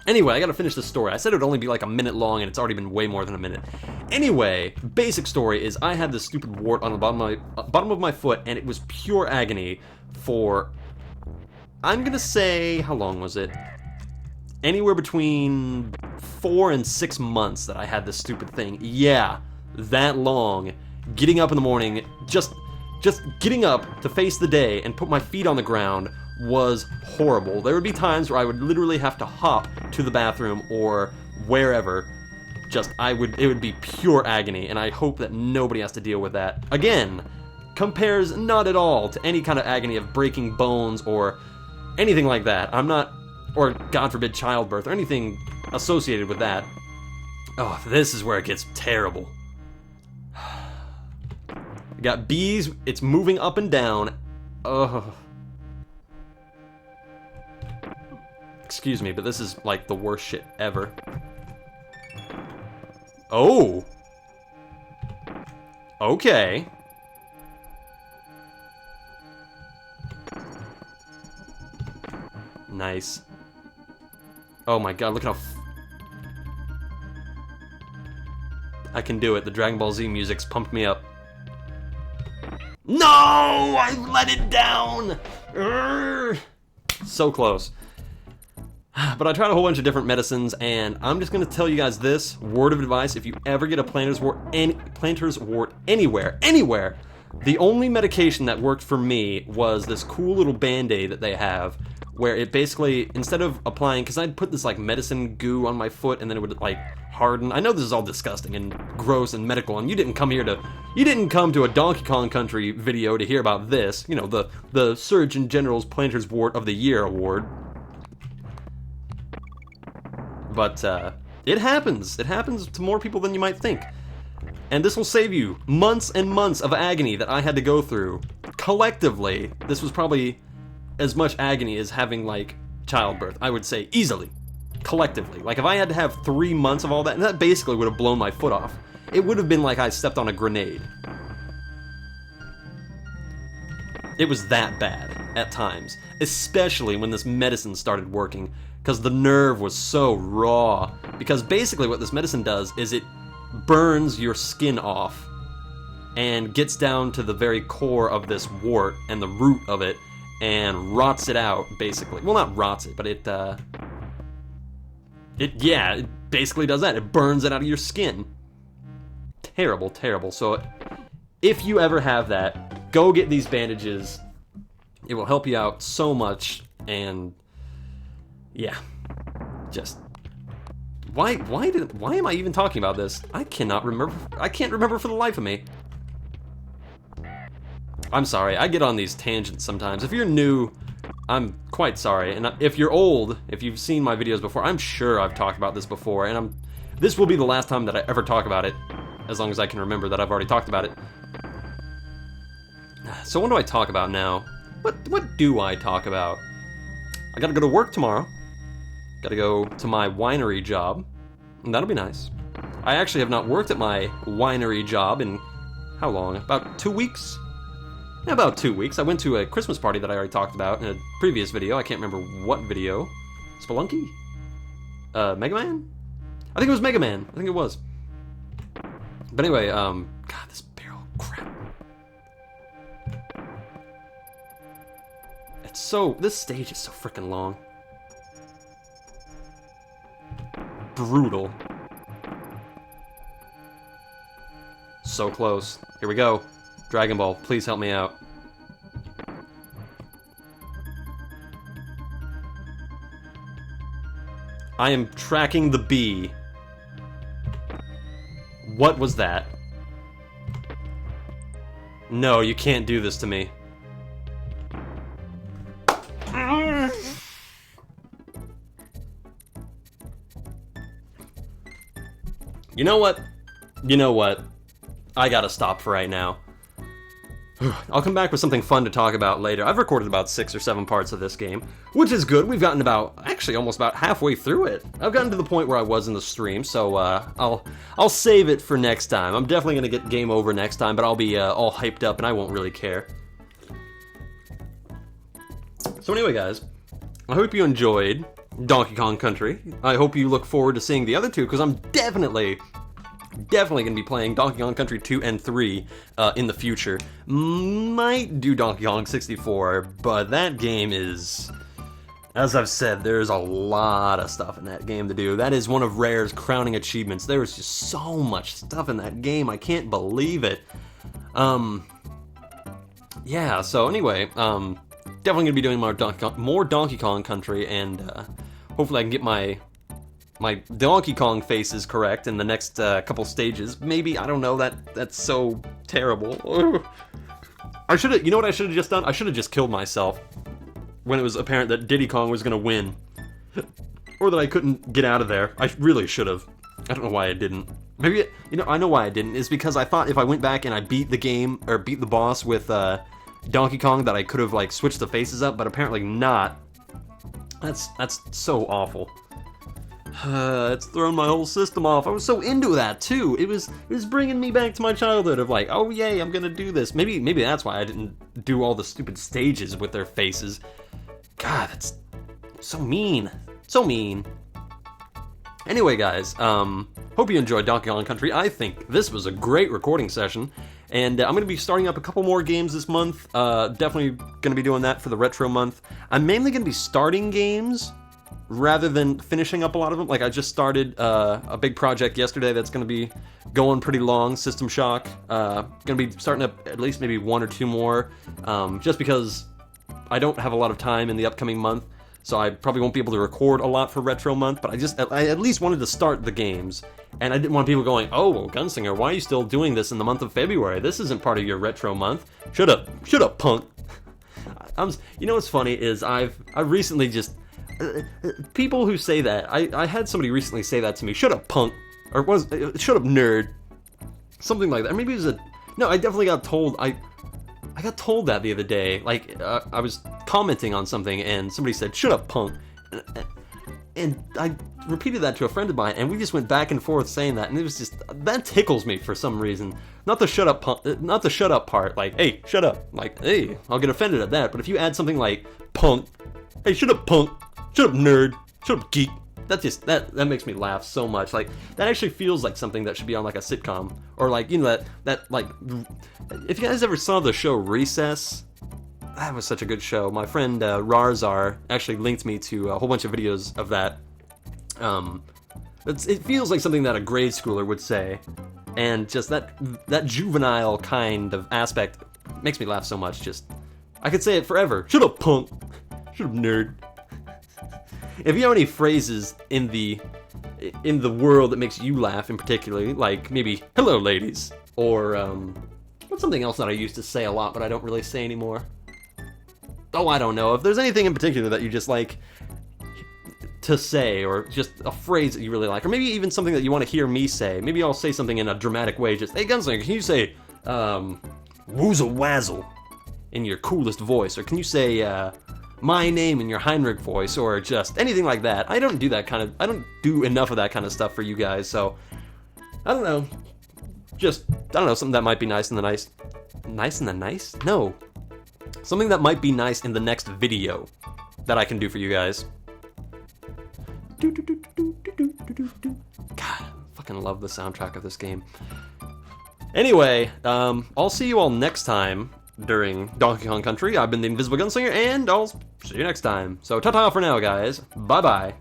Anyway, I gotta finish the story. I said it would only be like a minute long, and it's already been way more than a minute. Anyway, basic story is I had this stupid wart on the bottom of my foot, and it was pure agony for, I'm gonna say, how long was it? Anywhere between 4 and 6 months that I had this stupid thing. Yeah, that long. Getting up in the morning, just getting up to face the day and put my feet on the ground was horrible. There would be times where I would literally have to hop to the bathroom or wherever. It would be pure agony, and I hope that nobody has to deal with that. Again, compares not at all to any kind of agony of breaking bones or anything like that. I'm not, or God forbid childbirth or anything associated with that. Oh, this is where it gets terrible. We got bees, it's moving up and down. Ugh. Excuse me, but this is like the worst shit ever. Oh! Okay. Nice. Oh my god, look at how... I can do it. The Dragon Ball Z music's pumped me up. No! I let it down! Urgh. So close. But I tried a whole bunch of different medicines, and I'm just going to tell you guys this word of advice: if you ever get a plantar's wart anywhere, the only medication that worked for me was this cool little band-aid that they have, where it basically, instead of applying, because I'd put this like medicine goo on my foot and then it would like harden. I know this is all disgusting and gross and medical, and you didn't come to a Donkey Kong Country video to hear about this. You know, the Surgeon General's Plantar's Wart of the Year award. But it happens. It happens to more people than you might think. And this will save you months and months of agony that I had to go through. Collectively, this was probably as much agony as having, like, childbirth. I would say easily. Collectively. Like, if I had to have 3 months of all that, and that basically would have blown my foot off. It would have been like I stepped on a grenade. It was that bad at times. Especially when this medicine started working. Because the nerve was so raw. Because basically what this medicine does is it burns your skin off and gets down to the very core of this wart and the root of it and rots it out, basically. Well, not rots it, but it basically does that. It burns it out of your skin. Terrible, terrible. So if you ever have that, go get these bandages. It will help you out so much. And yeah, just why am I even talking about this? I can't remember for the life of me. I'm sorry, I get on these tangents sometimes. If you're new, I'm quite sorry. And if you're old, if you've seen my videos before, I'm sure I've talked about this before, and this will be the last time that I ever talk about it, as long as I can remember that I've already talked about it. So what do I talk about now? What do I talk about? I gotta go to work tomorrow. Gotta go to my winery job, and that'll be nice. I actually have not worked at my winery job in, how long? About 2 weeks? Yeah, about 2 weeks. I went to a Christmas party that I already talked about in a previous video. I can't remember what video. Spelunky? Mega Man? I think it was Mega Man. I think it was. But anyway, God, this barrel, crap. This stage is so freaking long. Brutal. So close. Here we go. Dragon Ball, please help me out. I am tracking the bee. What was that? No, you can't do this to me. You know what? You know what? I gotta stop for right now. I'll come back with something fun to talk about later. I've recorded about 6 or 7 parts of this game, which is good. We've gotten almost about halfway through it. I've gotten to the point where I was in the stream, so I'll save it for next time. I'm definitely gonna get game over next time, but I'll be all hyped up and I won't really care. So anyway, guys, I hope you enjoyed Donkey Kong Country. I hope you look forward to seeing the other two, because I'm definitely going to be playing Donkey Kong Country 2 and 3 in the future. Might do Donkey Kong 64, but that game is, as I've said, there's a lot of stuff in that game to do. That is one of Rare's crowning achievements. There is just so much stuff in that game. I can't believe it. Yeah, so anyway, definitely going to be doing more Donkey Kong Country, and hopefully I can get my Donkey Kong faces correct in the next couple stages. Maybe, I don't know, that's so terrible. I should have, you know what I should have just done? I should have just killed myself when it was apparent that Diddy Kong was gonna win. Or that I couldn't get out of there. I really should have. I don't know why I didn't. Maybe, I know why I didn't. It's because I thought if I went back and I beat the game, or beat the boss with Donkey Kong, that I could have, like, switched the faces up, but apparently not. That's so awful. It's thrown my whole system off. I was so into that too. It was bringing me back to my childhood of like, oh yay, I'm gonna do this. Maybe that's why I didn't do all the stupid stages with their faces. God, that's so mean. So mean. Anyway, guys, hope you enjoyed Donkey Kong Country. I think this was a great recording session, and I'm going to be starting up a couple more games this month. Definitely going to be doing that for the retro month. I'm mainly going to be starting games rather than finishing up a lot of them. Like, I just started a big project yesterday that's going to be going pretty long, System Shock. Going to be starting up at least maybe one or two more, just because I don't have a lot of time in the upcoming month, so I probably won't be able to record a lot for Retro Month, but I at least wanted to start the games, and I didn't want people going, oh, well, Gunslinger, why are you still doing this in the month of February? This isn't part of your Retro Month. Shut up, punk. You know what's funny is I've recently just... people who say that, I had somebody recently say that to me, shut up, punk, or shut up, nerd, something like that. Or maybe it was no, I definitely got told, I got told that the other day. Like, I was commenting on something, and somebody said, shut up, punk, and I repeated that to a friend of mine, and we just went back and forth saying that, and it was just, that tickles me for some reason. Not the shut up punk, not the shut up part, like, hey, shut up, like, hey, I'll get offended at that, but if you add something like, punk, hey, shut up, punk, shut up, nerd, shut up, geek, that makes me laugh so much. Like, that actually feels like something that should be on, like, a sitcom, or, like, you know, that like, if you guys ever saw the show Recess, that was such a good show. My friend Rarzar actually linked me to a whole bunch of videos of that. It feels like something that a grade schooler would say, and just that juvenile kind of aspect makes me laugh so much. Just, I could say it forever. Shut up, punk. Shut up, nerd. If you have any phrases in the world that makes you laugh in particular, like maybe "hello, ladies," or what's something else that I used to say a lot but I don't really say anymore? Oh, I don't know. If there's anything in particular that you just like to say, or just a phrase that you really like, or maybe even something that you want to hear me say, maybe I'll say something in a dramatic way. Just, hey, Gunslinger, can you say "woozle wazzle" in your coolest voice, or can you say my name in your Heinrich voice, or just anything like that. I don't do enough of that kind of stuff for you guys, so I don't know. Just, I don't know, something that might be nice in the nice? No. Something that might be nice in the next video that I can do for you guys. God, I fucking love the soundtrack of this game. Anyway, I'll see you all next time during Donkey Kong Country. I've been the Invisible Gunslinger, and I'll see you next time. So, ta-ta for now, guys. Bye-bye.